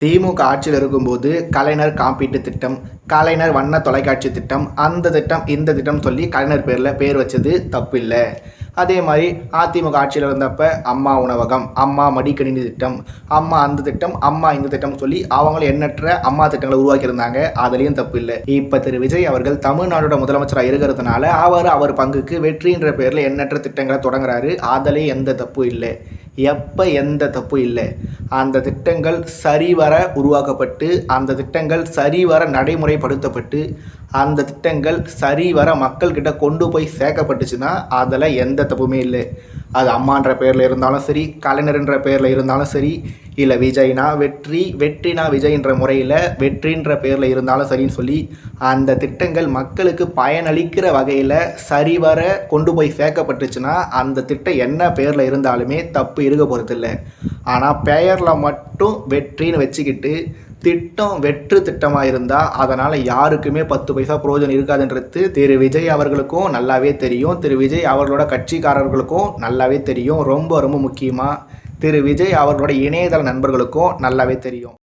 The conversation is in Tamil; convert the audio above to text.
திமுக ஆட்சியில் இருக்கும்போது கலைஞர் காப்பீட்டு திட்டம், கலைஞர் வண்ண தொலைக்காட்சி திட்டம், அந்த திட்டம் இந்த திட்டம் சொல்லி கலைஞர் பேர் வச்சது தப்பில்ல. அதே மாதிரி அதிமுக ஆட்சியில் இருந்தப்ப அம்மா உணவகம், அம்மா மடிக்கணினி திட்டம், அம்மா அந்த திட்டம், அம்மா இந்த திட்டம் சொல்லி அவங்களும் எண்ணற்ற அம்மா திட்டங்களை உருவாக்கியிருந்தாங்க. அதுலேயும் தப்பு இல்லை. இப்போ திரு விஜய் அவர்கள் தமிழ்நாடோட முதலமைச்சராக இருக்கிறதுனால அவர் பங்குக்கு வெற்றின்ற பேரில் எண்ணற்ற திட்டங்களை தொடங்குறாரு. அதுலேயும் எந்த தப்பும் இல்லை. எப்போ எந்த தப்பும் இல்லை. அந்த திட்டங்கள் சரிவர உருவாக்கப்பட்டு, அந்த திட்டங்கள் சரிவர நடைமுறைப்படுத்தப்பட்டு, அந்த திட்டங்கள் சரிவர மக்கள்கிட்ட கொண்டு போய் சேர்க்கப்பட்டுச்சுன்னா அதில் எந்த தப்புமே இல்லை. அது அம்மான்ற பேரில் இருந்தாலும் சரி, கலைஞர்ன்ற பேரில் இருந்தாலும் சரி, இல்லை விஜய்னா வெற்றி, வெற்றினா விஜய்ன்ற முறையில் வெற்றின்ற பேரில் இருந்தாலும் சரின்னு சொல்லி அந்த திட்டங்கள் மக்களுக்கு பயனளிக்கிற வகையில் சரிவர கொண்டு போய் சேர்க்கப்பட்டுச்சுன்னா அந்த திட்டம் என்ன பேரில் இருந்தாலுமே தப்பு இருக்க போகிறதில்ல. ஆனால் பெயரில் மட்டும் வெற்றின்னு வச்சுக்கிட்டு திட்டம் வெற்று திட்டமாக இருந்தால் அதனால் யாருக்குமே 10 பைசா பிரயோஜனம் இருக்காதுன்றது திரு விஜய் அவர்களுக்கும் நல்லாவே தெரியும். திரு விஜய் அவர்களோட கட்சிக்காரர்களுக்கும் நல்லாவே தெரியும். ரொம்ப ரொம்ப முக்கியமாக திரு விஜய் அவர்களோட இணையதள நண்பர்களுக்கும் நல்லாவே தெரியும்.